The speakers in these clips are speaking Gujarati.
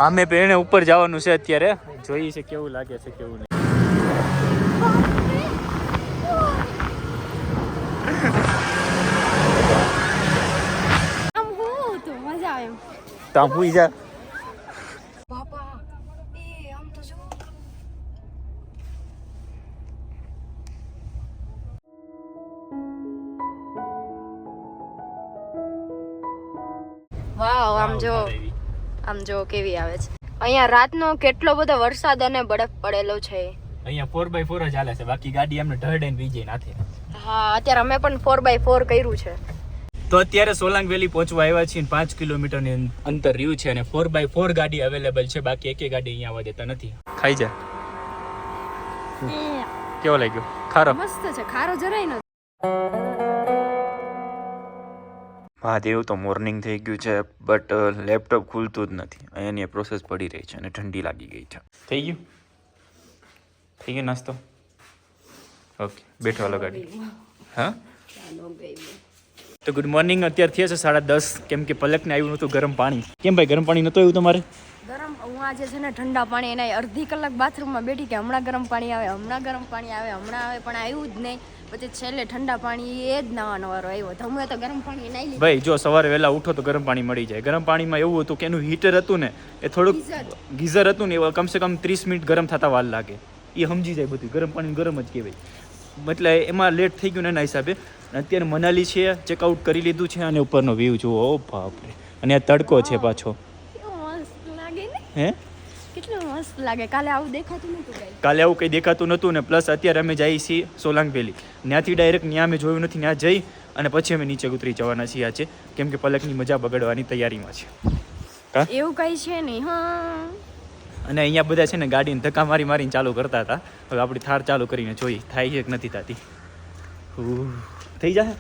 આમે પેણે ઉપર જવાનું છે અત્યારે, જોઈએ છે કેવું લાગે છે કેવું નહીં. તામ હુઈ જા. વાવ, આમ જો કેવી આવે છે. અહીંયા રાતનો કેટલો બધો વરસાદ અને બરફ પડેલો છે. અહીંયા 4x4 જ ચાલે છે, બાકી ગાડી એમને ઢળડેને બીજે નાથે. હા, અત્યારે અમે પણ 4x4 કર્યું છે. તો અત્યારે સોલાંગ વેલી પહોંચવા આવ્યા છીએ, 5 કિલોમીટરની અંતર રહ્યું છે અને 4x4 ગાડી અવેલેબલ છે, બાકી એકે ગાડી અહીંયા આવવા દેતા નથી. ખાઈ જા. કેવો લાગ્યો? ખારો મસ્ત છે, ખારો જરાય નથી. મહાદેવ તો મોર્નિંગ થઈ ગયું છે, બટ લેપટોપ ખુલતું જ નથી. અહીંયાની પ્રોસેસ પડી રહી છે અને ઠંડી લાગી ગઈ છે. થઈ ગયો નાસ્તો? ઓકે, બેઠો હાલો ગાડી. હા, તો ગુડ મોર્નિંગ. અત્યારે થયા છે 10:30, કેમ કે પલકને આવ્યું નહોતું ગરમ પાણી. કેમ ભાઈ ગરમ પાણી નહોતું આવ્યું તમારે? ગરમ હું આજે છે ને ઠંડા પાણી એના અડધી કલાક બાથરૂમમાં બેઠી કે હમણાં ગરમ પાણી આવે, હમણાં આવે, પણ આવ્યું જ નહીં. પછી છેલ્લે ઠંડા પાણી એ જ નાવાનો વારો આવ્યો. તમે તો ગરમ પાણી નાઈ લીધું. ભાઈ જો સવારે વહેલા ઉઠો તો ગરમ પાણી મળી જાય. ગરમ પાણીમાં એવું હતું કે એનું હીટર હતું ને, એ થોડુંક ગીઝર હતું ને, એ કમસે કમ 30 મિનિટ ગરમ થતા વાર લાગે. એ સમજી જાય બધું, ગરમ પાણી ગરમ જ કહેવાય. એટલે એમાં લેટ થઈ ગયું ને એના હિસાબે. અત્યારે મનાલી છે, ચેકઆઉટ કરી લીધું છે અને ઉપરનો વ્યૂ જુઓ. ઓ બાપરે, અને આ તડકો છે પાછો. મસ્ત લાગે ને? હે, કેટલું મસ્ત લાગે. કાલે આવું દેખાતું નતું ગાઈસ. કાલે આવું કંઈ દેખાતું નહોતું ને પ્લસ અત્યારે અમે જઈએ છીએ સોલાંગ વેલી. ત્યાંથી ડાયરેક્ટ ત્યાં અમે જોયું નથી, ત્યાં જઈ અને પછી અમે નીચે ઉતરી જવાના છીએ આજે, કેમ કે પલકની મજા બગડવાની તૈયારીમાં છે. એવું કઈ છે નહીં. હા, અને અહીંયા બધા છે ને ગાડીને ધક્કા મારીને ચાલુ કરતા હતા. હવે આપણી થાર ચાલુ કરીને જોઈએ થાય છે કે નથી થતી. થઈ જાય.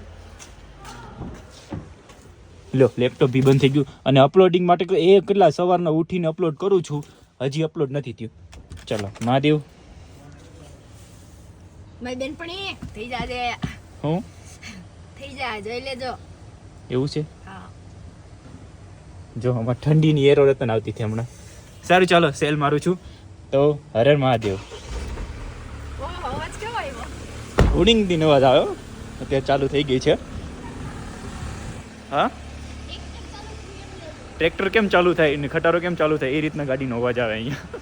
લો, લેપટોપ બી બંધ થઈ ગયું અને અપલોડિંગ માટે કેટલા સવારના ઉઠીને અપલોડ કરું છું, હજી અપલોડ નથી થયું. ચલો મહાદેવ. મારી બેનપણી થઈ જાજે. હું થઈ જાય, જોઈ લેજો. એવું છે? હા, જો આમાં ઠંડીની એરો રતન આવતી હતી હમણાં. સારું ચાલો સેલ મારું છું. તો હર હર મહાદેવ. અવાજ કેવો આવ્યો? ઉડિંગ દી અવાજ આવ્યો. અત્યારે ચાલુ થઈ ગઈ છે. હા, ટ્રેક્ટર કેમ ચાલુ થાય ને ખટારો કેમ ચાલુ થાય એ રીતના ગાડીનો અવાજ આવે અહીંયા.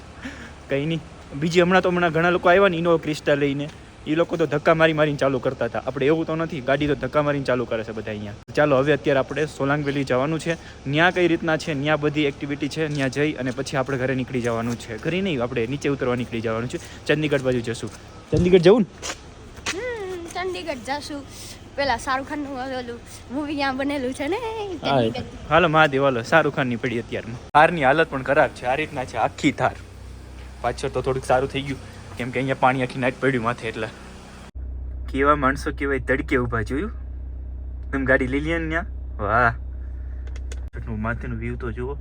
કંઈ નહીં. બીજી હમણાં ઘણા લોકો આવ્યા ને ઇનોવા ક્રિસ્ટા લઈને, એ લોકો તો ધક્કા મારીને ચાલુ કરતા હતા. આપણે એવું તો નથી, ગાડી તો ધક્કા મારીને ચાલુ કરે છે બધા અહીંયા. ચાલો હવે અત્યારે આપણે સોલાંગ વેલી જવાનું છે. ત્યાં કઈ રીતના છે, ત્યાં બધી એક્ટિવિટી છે, ત્યાં જઈ અને પછી આપણે ઘરે નીકળી જવાનું છે. ઘરે નહીં, આપણે નીચે ઉતરવા નીકળી જવાનું છે. ચંદીગઢ બાજુ જશું. ચંદીગઢ જવું ને? ચંદીગઢ જશું. પેલા શાહરુખ ખાન નું ઓલું મૂવી ત્યાં બનેલું છે ને. હાલો મહાદેવ, હાલો. શાહરુખ ખાન ની પડી અત્યારમાં. થારની હાલત પણ ખરાબ છે. આ રીતના છે આખી થાર. પાછળ તો થોડુંક સારું થઈ ગયું, કેમ કે અહીંયા પાણી આખી નાઈટ પડ્યું માથે. એટલે કેવા માણસો કેવાય તડકે ઊભા, જોયું તમે ગાડી લઈ લે ને ત્યાં. વાહ, માથેનું વ્યૂ તો જુઓ.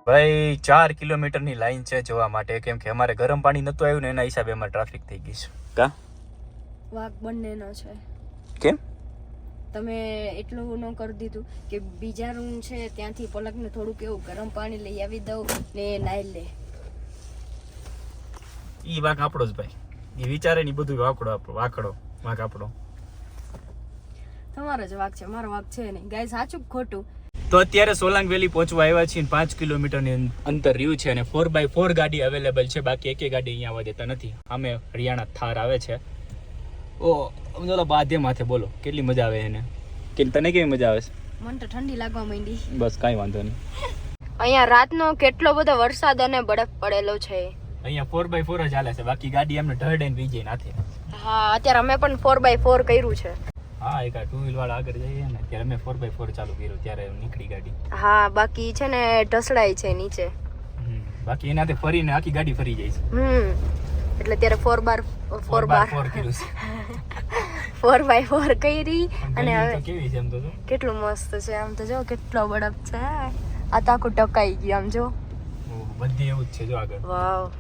ભાઈ 4 કિલોમીટરની લાઈન છે જોવા માટે, કેમ કે અમારે ગરમ પાણી નતું આવ્યું ને એના હિસાબે અમારે ટ્રાફિક થઈ ગઈ છે. કા વાક બંનેનો છે. કેમ તમે એટલું ન કરી દીધું કે બીજા રૂમ છે ત્યાંથી પલકને થોડુંક એવું ગરમ પાણી લઈ આવી દઉં ને નાઈ લે? ઈ વાક આપણો જ ભાઈ, ઈ વિચારે ની બધું વાકડો વાક આપણો. તમારો જ વાક છે, મારો વાક છે નહીં. ગાય સાચું ખોટું? તો અત્યારે સોલાંગ વેલી પહોંચવા આવ્યા છીએ, 5 કિલોમીટરની અંતર રહ્યું છે અને 4x4 ગાડી અવેલેબલ છે, બાકી એકે ગાડી અહીંયા આવવા દેતા નથી. અમે હરિયાણા થાર આવે છે. ઓ સમજો બાધે માથે બોલો કેટલી મજા આવે એને. કે તને કેવી મજા આવે છે? મને તો ઠંડી લાગવા માંડી. બસ કાંઈ વાંધો નહીં. અહીંયા રાતનો કેટલો બધો વરસાદ અને બરફ પડેલો છે. અહીંયા 4x4 જ ચાલે છે, બાકી ગાડી એમને ઢળડેને બીજે નાથે. હા, અત્યારે અમે પણ 4x4 કર્યું છે. હા, એક આ 2 વ્હીલ વાળા આગળ જઈએ ને ત્યારે અમે 4x4 ચાલુ કર્યું ત્યારે નીકળી ગાડી. હા, બાકી છે ને ઢસડાય છે નીચે. બાકી એનાથી ફરીને આખી ગાડી ફરી જાય છે. એટલે ત્યારે 4x4 કર્યું છે. 4x4 કરી અને હવે કેવી છે એમ તો કેટલું મસ્ત છે આમ તો જો કેટલો બરફ છે આ તો આખું ટકાઈ ગયું આમ જો બધી એવું જ છે જો આગળ વાવ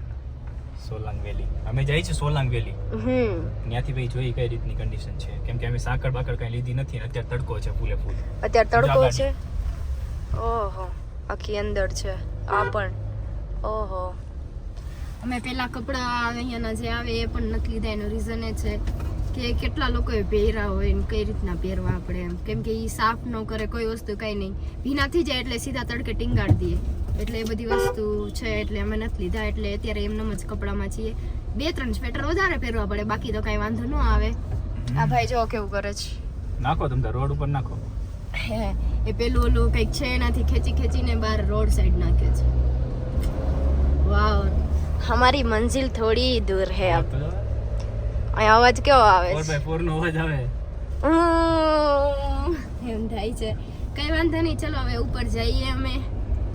સોલાંગ વેલી અમે જઈએ છીએ સોલાંગ વેલી ત્યાંથી ભાઈ જોઈ કઈ રીતની કન્ડિશન છે કેમ કે અમે સાકર બાકર કઈ લીધી નથી ને અત્યારે તડકો છે ફૂલે ફૂલ અત્યારે તડકો છે ઓહો આખી અંદર છે આ પણ ઓહો અમે પેલા કપડા અહીંયાના જે આવે એ પણ નથી લીધા એનું રીઝન એ છે કે કેટલા લોકોએ પહેર્યા હોય ને કઈ રીતના પહેરવા આપણે એમ કેમ કે એ સાફ ન કરે કોઈ વસ્તુ કઈ નહીં ભીના થઈ જાય એટલે સીધા તડકે ટીંગાડી દઈએ એટલે એ બધી વસ્તુ છે એટલે અમે નથી લીધા એટલે અત્યારે એમનેમ જ કપડામાં છીએ 2-3 સ્વેટર વધારે પહેરવા પડે બાકી તો કઈ વાંધો ન આવે આ ભાઈ જો કેવું કરે છે નાખો તમે રોડ ઉપર નાખો એ પેલું ઓલું કંઈક છે એનાથી ખેંચીને બહાર રોડ સાઈડ નાખે છે વાવ હમારી મંજિલ થોડી દૂર હે અબ અહીંયા અવાજ કેવો આવે છે 4x4 નો અવાજ આવે એમ થાય છે કઈ વાંધો નહીં ચલો હવે ઉપર જઈએ અમે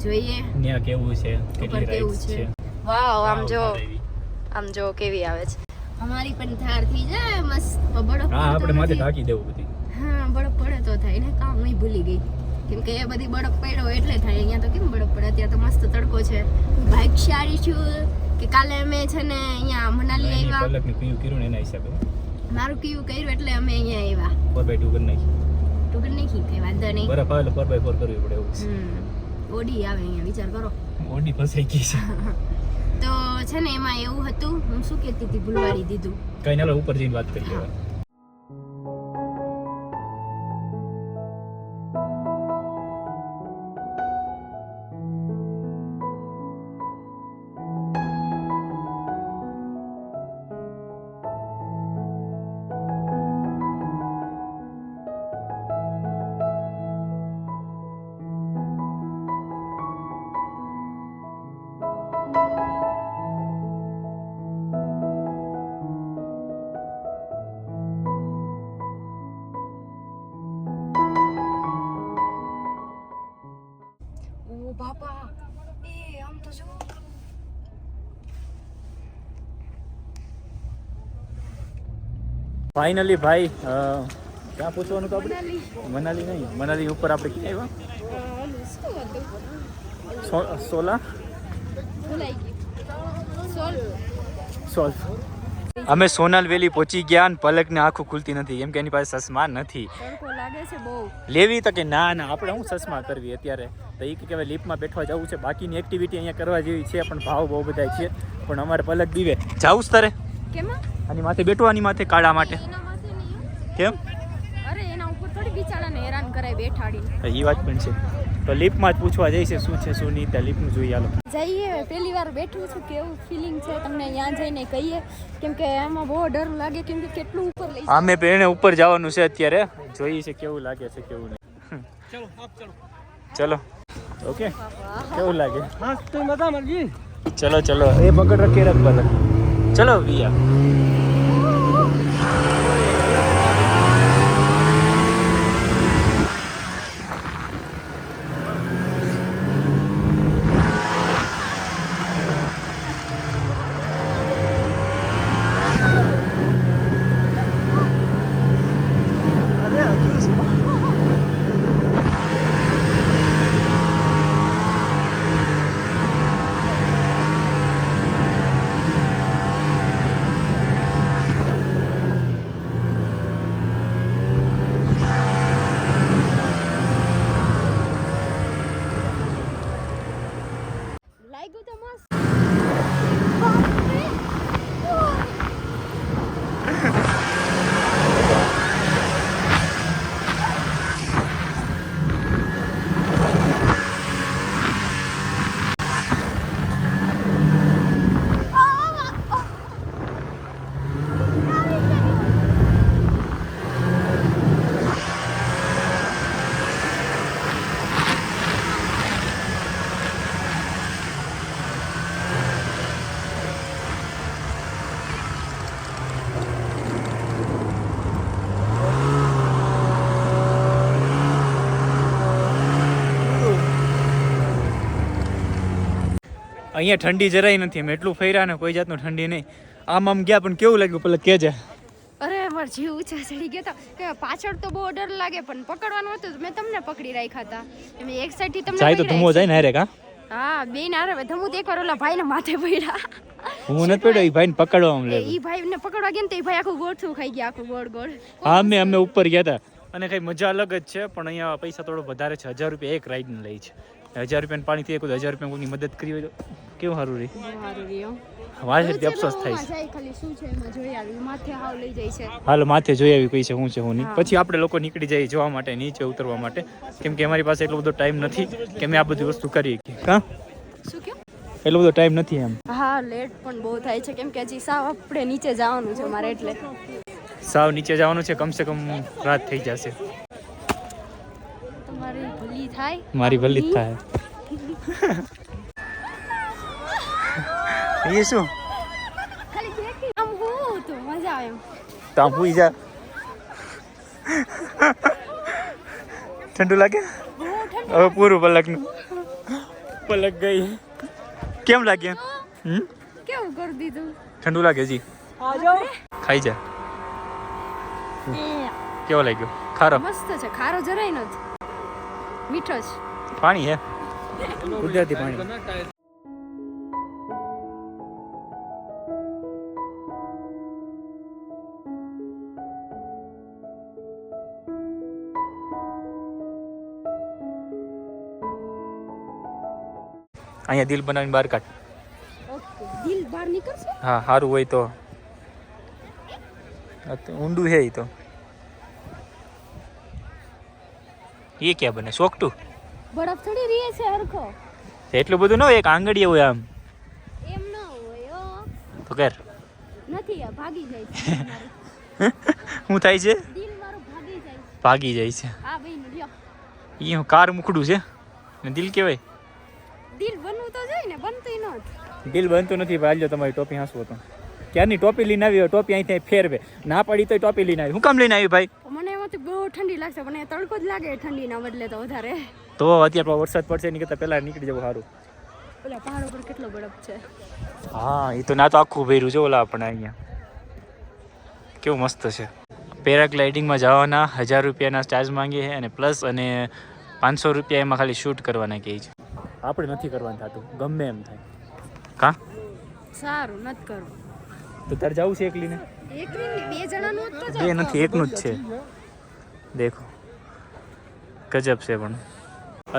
જોઈએ ત્યાં કેવું છે ઉપર કેવું છે વાવ આમ જો કેવી આવે છે અમારી પણ થાર થઈ જાય મસ્ત બરફ હા આપણે માથે ઢાંકી દેવું બધી હા બરફ પડે તો થાય ને કામ નહીં ભૂલી ગઈ કેમ કે એ બધી બરફ પડ્યો એટલે થાય અહીંયા તો કેમ બરફ પડે અત્યારે તો મસ્ત તડકો છે ભાગ્યશાળી છું કે કાલે અમે છે ને અહીંયા મનાલી આવ્યા પલકને પીયું કર્યું ને એના હિસાબે મારું કયું કર્યું એટલે અમે અહીંયા આવ્યા 4x2 કરી નાખી ટુકર નહીં કઈ વાંધો નહીં બરફ આવે એટલે 4x4 કરવી પડે એવું છે ઓડી આવે અહીંયા વિચાર કરો ઓડી ફસાઈ ગઈ છે તો છે ને એમાં એવું હતું હું શું કહેતી હતી ભૂલવાડી દીધું કઈ ના ઉપર જઈને વાત કરી લેવા બાપા એ આમ તો જો ફાઇનલી ભાઈ ક્યાં પૂછવાનું તો આપણે મનાલી નહીં મનાલી ઉપર આપણે ક્યાં આવ્યા સોલા સોલ અમે સોનલ વેલી પહોંચી ગયા અને પલકને આંખો ખુલતી નથી કેમ કે એની પાસે ચશ્મા નથી લાગે છે બહુ લેવી તો કે ના આપણે હું ચશ્મા કરવી અત્યારે તો એ કે લિફ્ટમાં બેઠવા જવું છે બાકીની એક્ટિવિટી અહીંયા કરવા જેવી છે પણ ભાવ બહુ બધા છે પણ અમારે પલક દીવે જાવું જ તારે કેમાં આની માથે બેઠો આની માથે કાળા માટે એના માથે નહીં કેમ અરે એના ઉપર થોડી બિચારાને હેરાન કરાય બેઠાડીને એ વાત પણ છે તો લિફ્ટમાં જ પૂછવા જઈશે શું છે શું નહીં ત્યાં લિફ્ટનું જોઈએ હાલો જઈએ પહેલી વાર બેઠું છું કેવું ફિલિંગ છે તમને ત્યાં જઈને કહીએ કેમ કે એમાં બહુ ડર લાગે કેમ કે કેટલું ઉપર લઈ અમે બેને ઉપર જવાનું છે અત્યારે જોઈએ છે કેવું લાગે છે કેવું નહીં ચલો ઓકે કેવું લાગે ચલો ચલો એ પકડ રખી રખ પલક ચલો ભૈયા લાગ્યું તો મસ્ત અહીંયા ઠંડી જરાય નથી અમે એટલું ફર્યા ને કોઈ જાતનું ઠંડી નહીં આમ ગયા પણ કેવું લાગ્યું પેલા કહેજે અરે મારો જીવ ઊંચા ચડી ગયો તો કે પાછળ તો બહુ ડર લાગે પણ પકડવાનું હતું તો મેં તમને પકડી રાખ્યા હતા એમ એક સાઈડ થી તમને જાય તો ધમો જાય ને હારે કા હા બેન આરે ધમુ તો એકવાર ઓલા ભાઈને માથે પડ્યા હું નથી પડ્યો એ ભાઈને પકડવા આમ લે ઈ ભાઈને પકડવા ગયા ને તો એ ભાઈ આખું ગોઠવું ખાઈ ગયા આખું ગોળ ગોળ હા અમે ઉપર ગયા હતા અને કઈ મજા અલગ જ છે પણ અહીંયા પૈસા થોડો વધારે છે 1000 રૂપિયા એક રાઈડ ને લઈ છે 1000 રૂપિયા પાણી થી 1000 રૂપિયા કોઈની મદદ કરી હોય તો કેવું સારું રહી સારું રહ્યો વાહ અફસોસ થાય છે જાય ખાલી શું છે એમાં જોઈ આવી માથે હાવ લઈ જાય છે હાલો માથે જોઈ આવી કઈ છે હું છે હું નહીં પછી આપણે લોકો નીકળી જઈએ જોવા માટે નીચે ઉતરવા માટે કેમ કે અમારી પાસે એટલો બધો ટાઈમ નથી કે અમે આ બધી વસ્તુ કરીએ કા શું કયો એટલો બધો ટાઈમ નથી એમ હા લેટ પણ બહુ થાય છે કેમ કે હજી સાવ આપણે નીચે જવાનું છે મારે એટલે સાવ નીચે જવાનું છે કમસે કમ રાત થઈ જશે તમારી ભલી થાય મારી ભલી જ થાય એ શું ખાલી દેખી આમ હું તો મજા આવે એમ તો આમ હુઈ જા ઠંડુ લાગે બહુ ઠંડુ હવે પૂરું પલકનું પલક ગઈ કેમ લાગે કેવું કરી દીધું ઠંડુ લાગે જી ખાઈ જા કેવો લાગ્યો ખારો મસ્ત છે ખારો જરાય નથી મીઠો છે પાણી હે કુદરતી પાણી અહીંયા દિલ બનાવીને બહાર કાઢ ઓકે દિલ બહાર નીકળશે હા સારું હોય તો ઊંડું હે ઈ તો એ ક્યાં બને સોકટું બરફ થોડી રહે છે હરખો એટલું બધું ન હોય એક આંગળી હોય આમ એમ ન હોય તો કર નથી આ ભાગી જાય છે શું થાય છે દિલ મારું ભાગી જાય ભાગી જાય છે આ ભાઈ લ્યો એ હું કાર મુખડું છે ને દિલ કહેવાય દિલ બનવું તો જોઈએ ને બનતું નથી દિલ બનતું નથી ભાઈ લ્યો તમારી ટોપી હાંસવો તો ક્યારની ટોપી લઈને આવી હોય ટોપી અહીંથી ફેરવે ના પડી તો ટોપી લઈને આવી હું કામ લઈને આવી ભાઈ મને એમાંથી બહુ ઠંડી લાગશે પણ એ તડકો જ લાગે ઠંડીના બદલે તો વધારે તો અત્યારે વરસાદ પડશે એની કરતાં પહેલાં નીકળી જવું સારું ઓલા પહાડ ઉપર કેટલો બરફ છે હા એ તો ના તો આખું ભર્યું છે ઓલા આપણે અહીંયા કેવું મસ્ત છે પેરાગ્લાઇડિંગમાં જવાના 1000 રૂપિયાના ચાર્જ માંગે છે અને પ્લસ અને 500 રૂપિયા એમાં ખાલી શૂટ કરવાના કહે છે આપણે નથી કરવાનું થતું ગમે એમ થાય કા સારું નથી કરવું તો તારે જવું છે એકલીને એકલી બે જણાનું તો બે નથી એકનું જ છે દેખો ગજબ છે પણ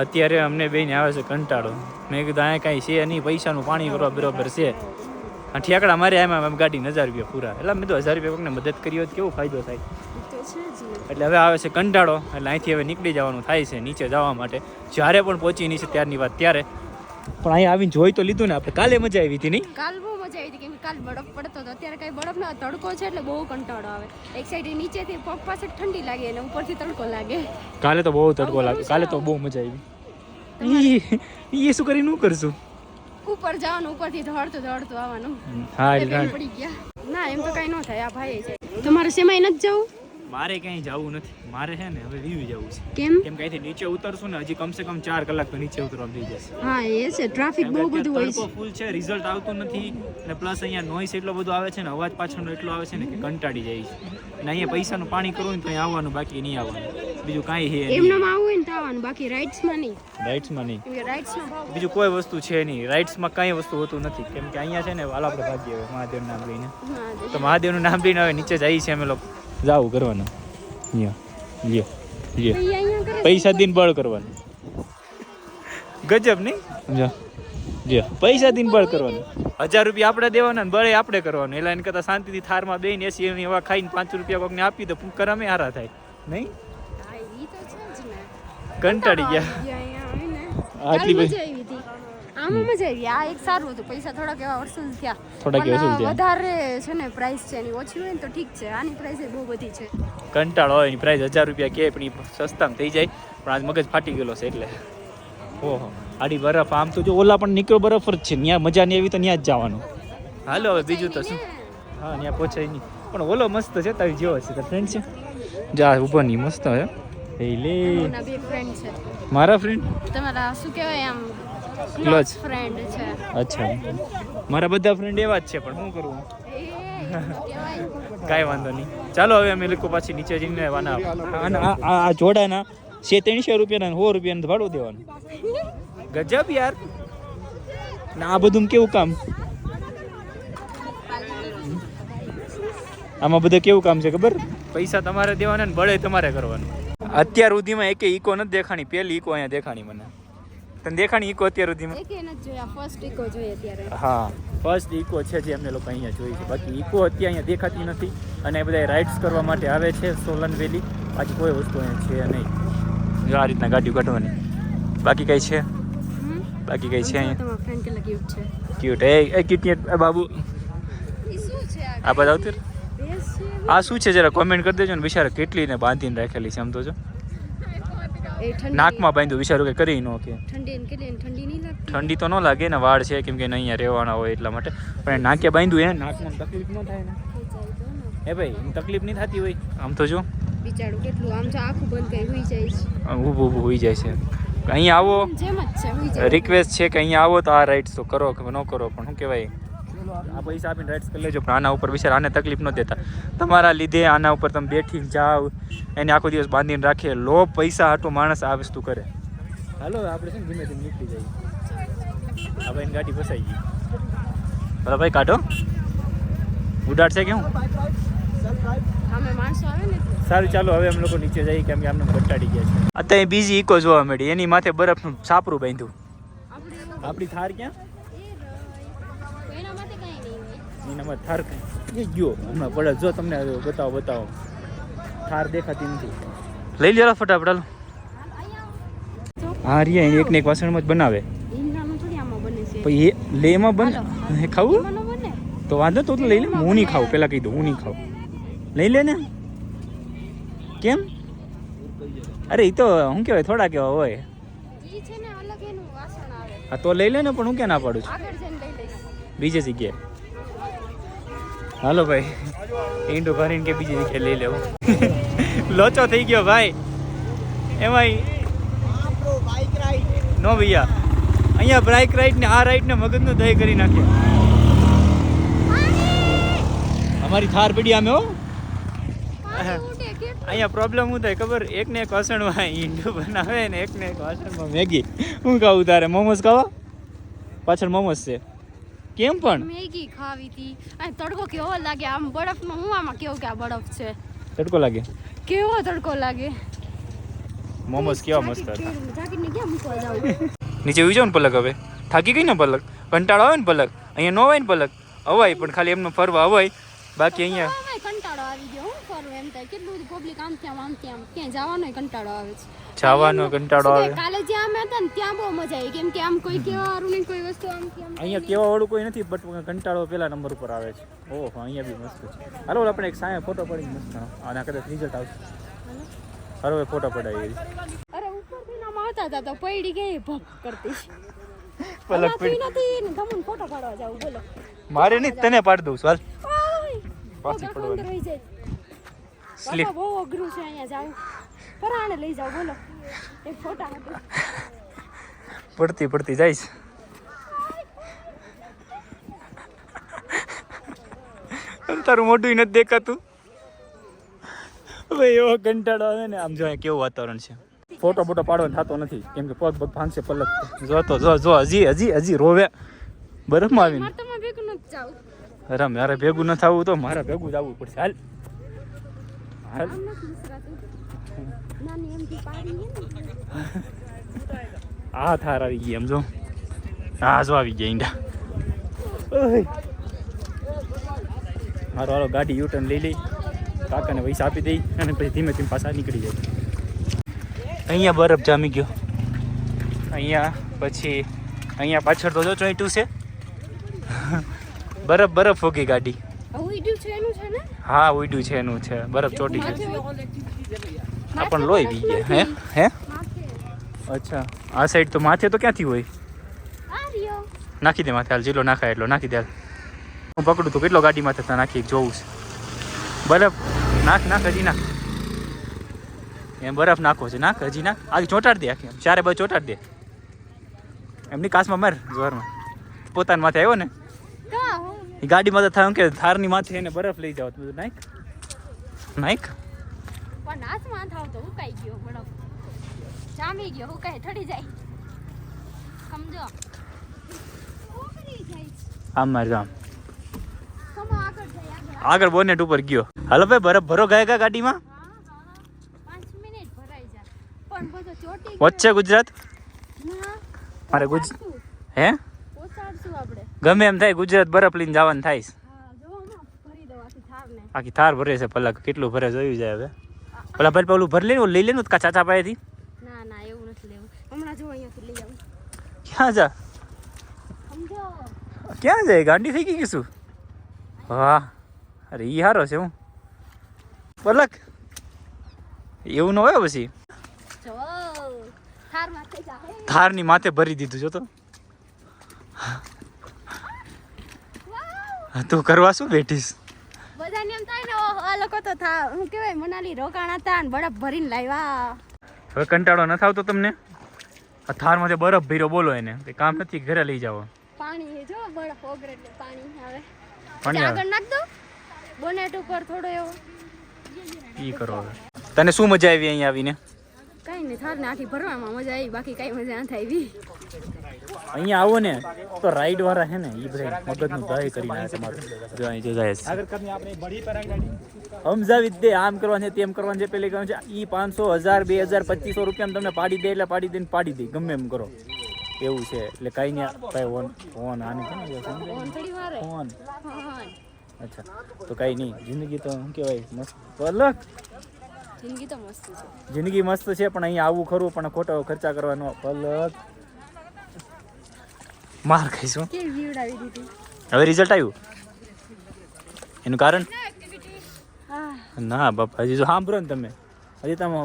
અત્યારે અમને બેને આવે છે કંટાળો મેં કીધું અહીંયા કાંઈ છે નહીં પૈસાનું પાણી કરવા બરોબર છે આ ઠેકડા મારે એમાં ગાડી 1000 રૂપિયા પૂરા એટલે મેં તો 1000 રૂપિયા કોઈને મદદ કરી હોત કેવો ફાયદો થાય તો છે જ ને એટલે હવે આવે છે કંટાળો એટલે અહીંથી હવે નીકળી જવાનું થાય છે નીચે જવા માટે જ્યારે પણ પહોંચી નહીં છે ત્યારની વાત ત્યારે પણ અહીંયા આવીને જોઈ તો લીધું ને આપણે કાલે મજા આવી હતી નહીં કાલ બહુ મજા આવી હતી કેમ કે કાલ બરફ પડતો હતો અત્યારે કઈ બરફ ના તડકો છે એટલે બહુ કંટાળો આવે એક સાઈડ નીચેથી પગ પાસે ઠંડી લાગે અને ઉપરથી તડકો લાગે કાલે તો બહુ તડકો લાગે કાલે તો બહુ મજા આવી એ શું કરીને હું કરશું ઉપર જવાનું ઉપરથી દોડતું આવવાનું હા એટલે બેન પડી ગયા ના એમ તો કઈ ન થાય આ ભાઈ છે તમારે સેમાય નથી જવું મારે ક્યાંય જવું નથી મારે છે ને હવે વીવી જવું છે કેમ કેમ કે અહીંથી નીચે ઉતરશું ને હજી કમસે કમ 4 કલાક તો નીચે ઉતરવાનું થઈ જશે હા એ છે ટ્રાફિક બહુ બધું હોય તડકો ફૂલ છે રિઝલ્ટ આવતું નથી અને પ્લસ અહીંયા નોઈસ એટલો બધો આવે છે ને અવાજ પાછળનો એટલો આવે છે ને કે કંટાળી જાય છે અને અહીંયા પૈસાનું પાણી કરવું ને તો અહીંયા આવવાનું બાકી નહીં આવવાનું બીજું કાંઈ છે એમનામ આવું હોય ને તો આવવાનું બાકી રાઇડ્સમાં નહીં રાઇડ્સમાં નહીં કેમ કે રાઇડ્સનો ભાવ બીજું કોઈ વસ્તુ છે નહીં રાઇડ્સમાં કાંઈ વસ્તુ હોતું નથી કેમ કે અહીંયા છે ને હાલ આપણે ભાગીએ હવે મહાદેવનું નામ લઈને હા તો મહાદેવનું નામ લઈને હવે નીચે જઈએ છીએ અમે લોકો જાવું કરવાનું અહીંયા કરે પૈસા દીન બળ કરવાનું ગજબ નહીં સમજો જો પૈસા દીન બળ કરવાનું 1000 રૂપિયા આપણે દેવાના ને બળે આપણે કરવાનું એટલે એને કરતાં શાંતિથી થારમાં બેહીને એસી એની હવા ખાઈને 5 રૂપિયા કોકને આપી તો કરમે હારા થાય નહીં હા ઈ તો છે જ ને કંટાળી ગયા અહીંયા આવે ને આટલી કાલ બધી મજા આવી હતી આમાં મજા આવી આ એક સારું હતું પૈસા થોડાક એવા વસૂલ થયા થોડાક એવા વસૂલ થયા. વધારે છે ને પ્રાઇસ છે એની ઓછી હોય ને તો ઠીક છે આની પ્રાઇસ બહુ બધી છે કંટાળો હોય એની પ્રાઇસ 1000 રૂપિયા કે પણ એ સસ્તામાં થઈ જાય પણ આજ મગજ ફાટી ગયેલો છે એટલે ઓહો આડી બરફ આમ તો જો ઓલા પણ નીકળ્યો બરફ જ છે ત્યાં મજા નહીં આવી તો ત્યાં જ જવાનું હાલો હવે બીજું તો શું હા ત્યાં પહોંચાય નહીં પણ ઓલો મસ્ત છે તારી જેવો છે તાર ફ્રેન્ડ છે જા ઉપર નહીં મસ્ત હે એ લે મારા બે ફ્રેન્ડ છે મારા ફ્રેન્ડ તમારા શું કહેવાય આમ ક્લોઝ ફ્રેન્ડ છે અચ્છા મારા બધા ફ્રેન્ડ એવા જ છે પણ શું કરવું એ કાંઈ વાંધો નહીં. ચાલો હવે અમે લોકો પાછી નીચે જઈને આ જોડાના 300 રૂપિયાના 100 રૂપિયાનું ભાડું દેવાનું. ગજબ યાર. ને આ બધું કેવું કામ? આમાં બધું કેવું કામ છે ખબર? પૈસા તમારે દેવાના ને બળે તમારે કરવાનું. અત્યાર સુધીમાં એકે ઈકો નથી દેખાણી. પહેલી ઈકો અહીંયા દેખાણી મને. તને દેખાણી ઈકો અત્યાર સુધીમાં? હા, ફર્સ્ટ ઈકો છે જે અમને લોકો અહીંયા જોઈ છે. બાકી ઈકો અત્યારે અહીંયા દેખાતી નથી. અને બધા રાઇડ્સ કરવા માટે આવે છે સોલન વેલી. બાકી કોઈ વસ્તુ અહીંયા છે નહીં. જો આ રીતના ગાડીઓ કાઢવાની. બાકી કઈ છે? બાકી કઈ છે અહીંયા? ક્યુટ. એ ક્યુટ બાબુ આ બધા આવતી. આ શું છે જરા કોમેન્ટ કરી દેજો ને. બિચારા કેટલી ને બાંધીને રાખેલી છે આમ તો જો. નાકમાં બાંધ્યું બિચારું કે કરી ન કે. ઠંડી તો ન લાગે ને, વાળ છે કેમ કે અહીંયા રહેવાના હોય એટલા માટે. પણ નાકે બાંધ્યું એને નાકમાં તકલીફ ન થાય ને. એ ભાઈ એમ તકલીફ નહીં થતી હોય આમ તો જો. બિચારું કેટલું આમ જો આખું બંધ કરી હોઈ જાય છે. ઊભું ઊભું હોઈ જાય છે. અહીંયા આવો રિક્વેસ્ટ છે કે અહીંયા આવો તો આ રાઇડ્સ તો કરો કે ન કરો, પણ શું કહેવાય આ પૈસા આપીને રાઇડ્સ કરી લેજો. પણ આના ઉપર બિચારા આને તકલીફ ન દેતા. તમારા લીધે આના ઉપર તમે બેઠી જાઓ, એને આખો દિવસ બાંધીને રાખે. લો પૈસા હાટું માણસ આ વસ્તુ કરે. હાલો આપણે છે ને ધીમે ધીમે નીકળી જઈએ. આ ભાઈની ગાડી ફસાઈ ગઈ. ભલા ભાઈ કાઢો. ઉડાડશે કે હું? સારું ચાલો હવે અમે લોકો નીચે જઈએ કેમ કે આમને કંટાળી ગયા છે. અત્યારે બીજી ઈકો જોવા મળી. એની માથે બરફનું છાપરું બાંધ્યું. આપણી થાર ક્યાં? એનામાં થાર કઈ ગયો હમણાં પડે. જો તમને બતાવો થાર દેખાતી નથી. લઈ લો ફટાફટ. હાલો હા રિયા એકને એક વાસણમાં જ બનાવે. પછી એ લે એમાં બને ખાવું તો વાંધો તો લઈ લે. હું નહીં ખાઉં, પેલા કહી દઉં હું નહીં ખાઉં. લઈ લે ને. કેમ? અરે એ તો શું કહેવાય થોડા કેવા હોય. હા તો લઈ લે ને, પણ હું ક્યાં ના પાડું છું બીજી જગ્યાએ. હાલો ભાઈ ઈંડું ભરીને કે બીજી જગ્યાએ લઈ લેવું. લોચો થઈ ગયો ભાઈ એમાં. નો ભૈયા અહીંયા બાઇક રાઈડ ને આ રાઈડ ને મગજનું દહીં કરી નાખે. અમારી થાર પડી આમે હો. અહીંયા પ્રોબ્લેમ શું થાય ખબર? એકને એક વાસણમાં ઈંડું બનાવે ને એકને એક વાસણમાં મેગી. હું ખાવું તારે? મોમોસ ખાવા? પાછળ મોમોસ છે. કેમ પણ? મેગી ખાવી હતી. આ તડકો કેવો લાગે આમ બરફમાં. હું આમાં કેવું કે આ બરફ છે. તડકો લાગે? કેવો તડકો લાગે. મોમોસ કેવા મસ્ત હતા. જાકીને ક્યાં મૂકવા જાવ? નીચે ઉઈ જાવ ને પલક. હવે થાકી ગઈ ને પલક? કંટાળો આવે ને પલક? અહીંયા નો હોય ને પલક? અવાય પણ ખાલી એમને ફરવા અવાય. બાકી અહીંયા કંટાળો આવી ગયો. હું કરું એમ થાય કેટલું બધું પબ્લિક આમ ત્યાં ક્યાંય જવાનો કંટાળો આવે છે. જવાનો કંટાળો આવે. કાલે જ્યાં અમે હતા ને ત્યાં બહુ મજા આવી. કેમ કે આમ કોઈ કેવાનું નહીં, કોઈ વસ્તુ આમ કેમ. અહીંયા કેવા વાળું કોઈ નથી, બટ કંટાળો પેલા નંબર ઉપર આવે છે. ઓહો અહીંયા બી મસ્ત છે. હાલો આપણે એક સામે ફોટો પડી મસ્ત. આના કદાચ રિઝલ્ટ આવશે. હાલો હવે ફોટો પડાવી. અરે ઉપરથી નામ આવતા હતા તો પડી ગઈ ભક કરતી. પલક પડી નથી ને તમને ફોટો પાડવા જાવ. બોલો મારે નહીં, તને પાડી દઉં. ચાલ પાછી અંદર પડવાની રહી જાય. સ્લીપ બહુ અઘરું છે અહીંયા જાવ. પરાણે લઈ જાવ. બોલો એક ફોટા માટે પડતી જઈશ. તારું મોઢું નથી દેખાતું ભાઈ. એવો કંટાળો આવે ને. આમ જો કેવું વાતાવરણ છે. ફોટો પાડવાનો થતો નથી કેમ કે પગ ભાંગશે પલક. જો હજી રોવે બરફમાં આવીને. મારે તમારે ભેગું નથી જાવ. અરે મારે ભેગું ન થવું તો મારે ભેગું જવું પડશે. હાલ હાલ. નાની એમથી પાડી ને. આ થાર આવી ગઈ એમ જો. હા જો આવી ગયા ઈંડા. હાલો ગાડી યુટર્ન લઈ લઈ. કાકાને પૈસા આપી દઈ અને પછી ધીમે ધીમે પાછા નીકળી જાય. અહીંયા બરફ જામી ગયો. અહીંયા પછી અહીંયા પાછળ તો જો ચોઈટું છે. બરફ હોગી ગાડી. ઉડ્યું છે એનું છે ને? હા ઉડ્યું છે એનું છે. બરફ ચોટી ગયો. આ પણ લોહી પી ગયા. હે અચ્છા આ સાઈડ તો માથે તો ક્યાંથી હોય? નાખી દે માથે. હાલ જેટલો નાખાય એટલો નાખી દે. હાલ હું પકડું તો કેટલો ગાડી માથે નાખી જોવું છે. બરફ નાખ હજી નાખ. એમ બરફ નાખો છે. નાખ હજી નાખ. આગે ચોંટાડ દે. આખી ચારે બાજુ ચોંટાડ દે. એમની કાસમાં માર જોરમાં. પોતાના માથે આવ્યો ને એ ગાડીમાં તો થાય કે થારની માથે એને બરફ લઈ જાવ બધું નાઈક પણ હાથમાં થાવ તો ઉકાઈ ગયો બરફ જામી ગયો ઉકાઈ ઠડી જાય સમજો આમ માર ગામ સમો આગળ જાય આગળ બોનેટ ઉપર ગયો. હાલો ભાઈ બરફ ભરો ગયા ગાડીમાં 5 મિનિટ ભરાઈ જાય પણ બધો ચોટી વચ્ચે ગુજરાત ના મારે હે પોસાડશું આપણે ગમે એમ થાય ગુજરાત બરફ લઈને જવાનું થાય છે. હા જો હમણાં ભરી દો આખી થારને આખી થાર ભરે છે પલક કેટલું ભરે જોયું જાય હવે પેલા ભાઈ પેલું ભરી લઈને લઈ લેનું કા ચાચા પાસેથી ના એવું નથી લેવું હમણાં જો અહીંયાથી લઈ આવું ક્યાં જા સમજો ક્યાં જાય ગાંડી થઈ ગઈ કે શું વાહ અરે ઈ હારો છે હું પલક એવું ન હોય પછી જો થાર માથે જાય થારની માથે ભરી દીધું જો તો તું કરવા શું બેઠીશ બધાને એમ થાય ને આ લોકો તો હું કહેવાય મનાલી રોકાણ હતા ને બરફ ભરીને લાવ્યા હવે કંટાળો ન થાવતો તમને આ થારમાંથી બરફ ભર્યો બોલો એને કંઈ કામ નથી ઘરે લઈ જાઓ પાણી જો બરફ ઓગળે એટલે પાણી આવે પાણી આવે. આગળ નાખ દો બોનેટ ઉપર થોડો એવો ઈ કરો હવે તને શું મજા આવી અહીંયા આવીને કઈ નહીં થાર ને આખી ભરવામાં મજા આવી બાકી કઈ મજા ના થાય આવી અહીંયા આવો ને તો રાઈડ વાળા છે ને ઈ બધા મગજનું દહીં કરી નાખે તમારું જો અહીં જો જાય છે સમજાવી જ દે આમ કરવાનું છે તેમ કરવાનું છે પેલી કહ્યું છે ઈ 500 1000 2000 2500 રૂપિયા તમને પાડી દે એટલે પાડી દઈને પાડી દે ગમે એમ કરો એવું છે એટલે કઈ નહીં ભાઈ ફોન આને છે ને ફોન થોડી વારે ફોન ફોન અચ્છા તો કઈ નહીં જિંદગી તો શું કહેવાય મસ્ત પલક જિંદગી તો મસ્ત છે જિંદગી મસ્ત છે પણ અહીંયા આવવું ખરું પણ ખોટો ખર્ચા કરવાનો પલક માર ખાઈશું કેવી બીવડાવી દીધી હવે રિઝલ્ટ આવ્યું એનું કારણ હા ના બાપા હજી જો સાંભળો ને તમે હજી તમે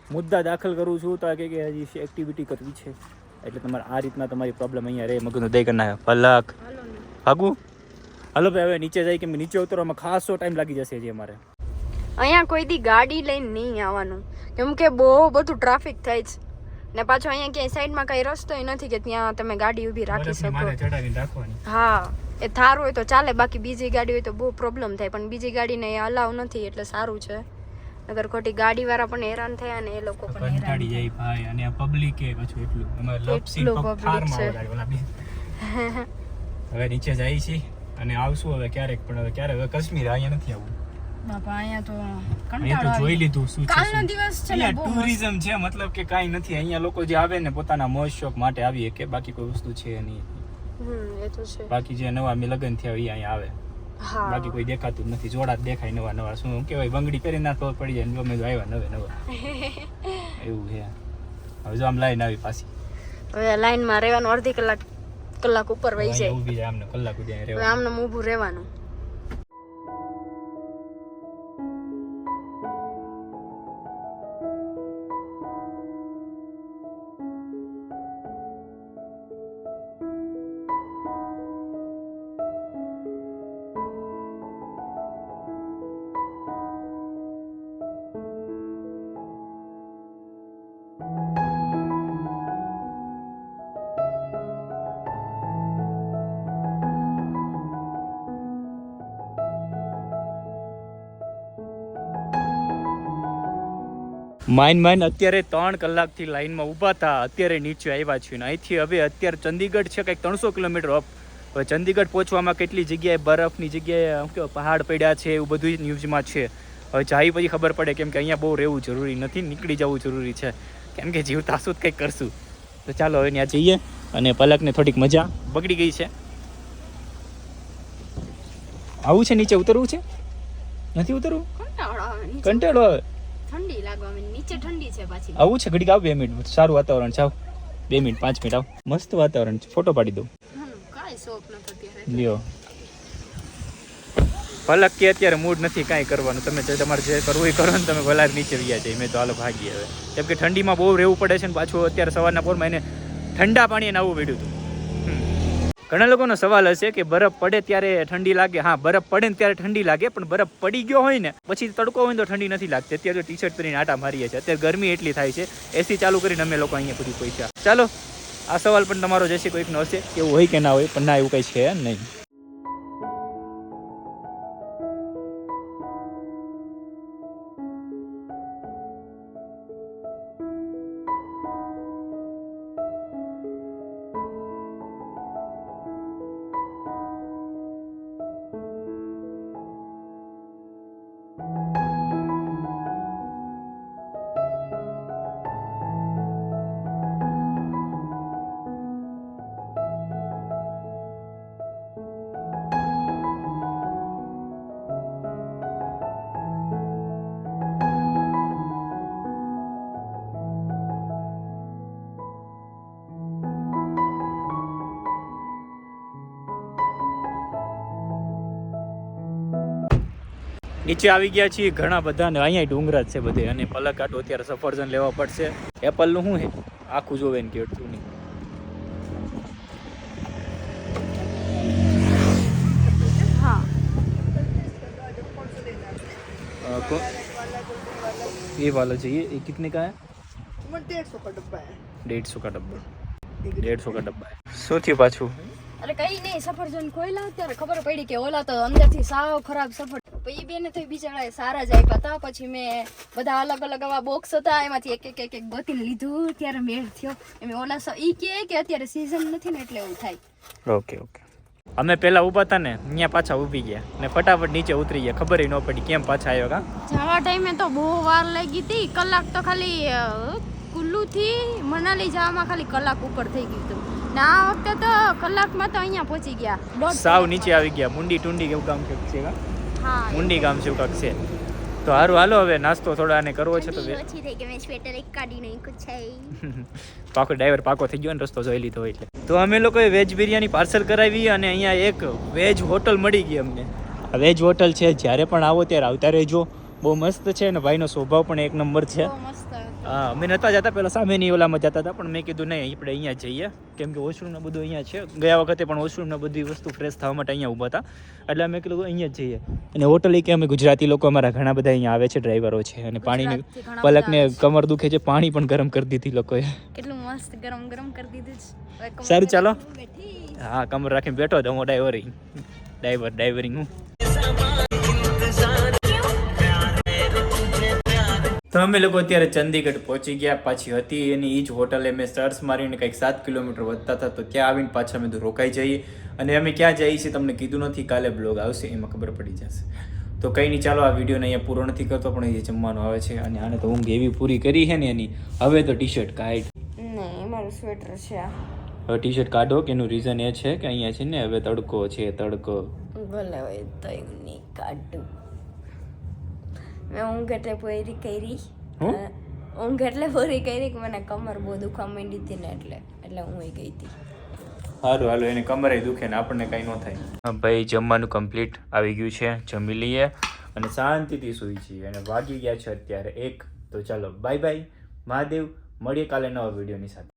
મુદ્દા દાખલ કરું છું તો કે હજી એક્ટિવિટી કરવી છે એટલે તમારે આ રીતના તમારી પ્રોબ્લેમ અહીંયા રહે મગજનું દઈ કરી નાખે પલક હાલો ને ભાગું હાલો ભાઈ હવે નીચે જાય કે નીચે ઉતરવામાં ખાસો ટાઈમ લાગી જશે હજી અમારે અહીંયા કોઈ દી ગાડી લઈને નહીં આવવાનું કેમ કે બહુ બધું ટ્રાફિક થાય છે ને પાછો અહીંયા ક્યાંય સાઈડમાં કઈ રસ્તો નથી કે ત્યાં તમે ગાડી ઊભી રાખી શકો હા એ થાર હોય તો ચાલે બાકી બીજી ગાડી હોય તો બહુ પ્રોબ્લેમ થાય પણ બીજી ગાડીને એ અલાવ નથી એટલે સારું છે અગર ખોટી ગાડી વાળા પણ હેરાન થયા ને એ લોકો પણ હેરાન જાય ભાઈ અને પબ્લિક એ પાછું એટલું એમાં લપસીને એટલું public થારમાં છે. વગાડ્યું ઓલા હવે નીચે જાય છે અને આવશું હવે ક્યારેક પણ હવે ક્યારે હવે કાશ્મીર અહીંયા નથી આવવું બાપા અહીંયા તો અહીંયા તો જોઈ લીધું શું છે કાલનો દિવસ છે ને અહીંયા બહુ ટુરિઝમ છે મતલબ કે કાંઈ નથી અહીંયા લોકો જે આવે ને પોતાના મોજ શોખ માટે આવીએ કે બાકી કોઈ વસ્તુ છે નહીં એ તો છે બાકી જે નવા મેં લગ્ન થયા હોય એ અહીંયા આવે હા બાકી કોઈ દેખાતું જ નથી જોડા જ દેખાય નવા નવા શું કહેવાય બંગડી કરી ના ખબર પડી જાય ગમે તો આવ્યા નવે નવા એવું છે હવે જો આમ લાઈન આવી પાછી હવે લાઈનમાં રહેવાનું અડધી કલાક ઉપર વહી અહીંયા જાય ઊભી જાય આમને કલાક સુધી અહીંયા હવે રહેવાનું આમને ઊભું રહેવાનું માઇન અત્યારે 3 કલાકથી લાઈનમાં ઊભા હતા અત્યારે નીચે આવ્યા છીએ ને અહીંથી હવે અત્યારે ચંદીગઢ છે કંઈક 300 કિલોમીટર અપ હવે ચંદીગઢ પહોંચવામાં કેટલી જગ્યાએ બરફની જગ્યાએ શું કહેવાય પહાડ પડ્યા છે એવું બધું ન્યૂઝમાં છે હવે જાય પછી ખબર પડે કેમ કે અહીંયા બહુ રહેવું જરૂરી નથી નીકળી જવું જરૂરી છે કેમ કે જીવ તાસું જ કંઈક કરશું તો ચાલો હવે ત્યાં જઈએ અને પલકને થોડીક મજા બગડી ગઈ છે આવું છે નીચે ઉતરવું છે નથી ઉતરવું કંટાળો આવે ઠંડી લાગવા નીચે ઠંડી છે પાછી આવું છે ઘડીક આવ 2 મિનિટ સારું વાતાવરણ છે આવ 2 મિનિટ 5 મિનિટ આવ મસ્ત વાતાવરણ છે ફોટો પાડી દઉં કાંઈ શોખ નતો ત્યારે લ્યો પલક કે અત્યારે મૂડ નથી કાંઈ કરવાનું તમે જે તમારે જે કરવું એ કરો ને તમે ભલા નીચે વ્યા જાય મેં તો હાલો ભાગીએ હવે કેમ કે ઠંડીમાં બહુ રહેવું પડે છે ને પાછું અત્યારે સવારના પોરમાં એને ઠંડા પાણીએ નાવું પડ્યું હતું ઘણા લોકોનો સવાલ હશે કે બરફ પડે ત્યારે ઠંડી લાગે હા બરફ પડે ને ત્યારે ઠંડી લાગે પણ બરફ પડી ગયો હોય ને પછી તડકો હોય ને તો ઠંડી નથી લાગતી અત્યારે તો ટી શર્ટ પહેરીને આટા મારીએ છીએ અત્યારે ગરમી એટલી થાય છે એસી ચાલુ કરીને અમે લોકો અહીંયા બધી પૈસા ચાલો આ સવાલ પણ તમારો જશે કોઈકનો હશે એવું હોય કે ના હોય પણ ના એવું કંઈ છે નહીં નીચે આવી ગયા છીએ ઘણા બધા ને અહીંયા ડુંગરા જ છે બધે અને પલકાટો અત્યારે સફરજન લેવા પડશે. એપલનું શું છે આખું જોવે ને કેટતું નહીં. हाँ ये वाला चाहिए. ये कितने का है? 150 का डब्बा है. 150 का डब्बा. 150 का डब्बा है. શું થયું પાછું? અરે કઈ નહીં સફરજન ખોઈલા ત્યારે ખબર પડી કે ઓલા તો અંદરથી સાવ ખરાબ સફરજન. પછી એ બેને તો બિચારા સારા જ આપ્યા હતા. પછી મેં બધા અલગ અલગ આવા બોક્સ હતા એમાંથી એક ગોતીને લીધું ત્યારે મેળ થયો. એમ ઓલા ઈ કે અત્યારે સીઝન નથી ને એટલે એવું થાય. Okay okay. અમે પેલા ઊભા હતા ને અહીંયા પાછા ઊભી ગયા ને ફટાફટ નીચે ઉતરી ગયા. ખબર ન પડી કેમ પાછા આવ્યો કા. જવા ટાઈમે તો બહુ વાર લાગી હતી. કલાક તો ખાલી કુલ્લુથી મનાલી જવામાં ખાલી કલાક ઉપર થઈ ગયું હતું. ને આ વખતે તો કલાકમાં તો અહીંયા પહોંચી ગયા. સાવ નીચે આવી ગયા. મુંડી ટુંડી કેવું કામ છે કા? હા મુંડી ગામ છે એવું કાંક છે. તો સારું હાલો હવે નાસ્તો થોડા આને કરવો છે તો ઓછી થઈ ગઈ. મેં સ્વેટર એક કાઢી નાખ્યું છે. પાકો ડ્રાઈવર પાકો થઈ ગયો ને રસ્તો જોઈ લીધો એટલે. તો અમે લોકોએ વેજ બિરયાની પાર્સલ કરાવી અને અહીંયા એક વેજ હોટલ મળી ગઈ અમને. આ વેજ હોટલ છે, જ્યારે પણ આવો ત્યારે આવતા રહેજો. બહુ મસ્ત છે અને ભાઈનો સ્વભાવ પણ એક નંબર છે. બહુ મસ્ત હતું. હા અમે નહોતા જતા પહેલાં સામેની ઓલામાં જતા હતા પણ મેં કીધું નહીં આપણે અહીંયા જઈએ કેમ કે વોશરૂમને બધું અહીંયા છે. ગયા વખતે પણ વોશરૂમને બધી વસ્તુ ફ્રેશ થવા માટે અહીંયા ઊભા હતા એટલે અમે કીધું અહીંયા જ જઈએ. અને હોટલ કે અમે ગુજરાતી લોકો અમારા ઘણા બધા અહીંયા આવે છે, ડ્રાઈવરો છે અને પાણીને પલકને કમર દુખે છે, પાણી પણ ગરમ કરી દીધી લોકોએ. કેટલું મસ્ત ગરમ ગરમ કરી દીધું છે. સારું ચાલો. હા કમર રાખીને બેઠો તો હું ડ્રાઈવરિંગ હું. તો અમે લોકો અત્યારે ચંદીગઢ પહોંચી ગયા. પાછી હતી એની એ જ હોટલે મેં સર્ચ મારીને કંઈક 7 કિલોમીટર વધતા હતા તો ત્યાં આવીને પાછા અમે તો રોકાઈ જઈએ. અને અમે ક્યાં જઈએ છીએ તમને કીધું નથી, કાલે બ્લોગ આવશે એમાં ખબર પડી જશે. તો કંઈ નહીં ચાલો આ વિડીયોને અહીંયા પૂરો નથી કરતો પણ એ જમવાનું આવે છે અને આને તો ઊંઘ એવી પૂરી કરી છે ને એની. હવે તો ટી શર્ટ કાઢ. નહીં મારું સ્વેટર છે. હવે ટી શર્ટ કાઢો કે એનું રીઝન એ છે કે અહીંયા છે ને હવે તડકો છે તડકો. ભલે હોય તો નહીં કાઢું. મેં ઊંઘ એટલે પૂરી કરી. ઊંઘ એટલે પૂરી કરી કે મને કમર બહુ દુખવા માંડી હતી ને એટલે હું ગઈ હતી. સારું હાલો એને કમરે દુખે ને આપણને કાંઈ ન થાય. ભાઈ જમવાનું કમ્પ્લીટ આવી ગયું છે, જમી લઈએ અને શાંતિથી સૂઈ છીએ અને વાગી ગયા છે અત્યારે 1. તો ચાલો બાય બાય મહાદેવ, મળીએ કાલે નવા વિડીયોની સાથે.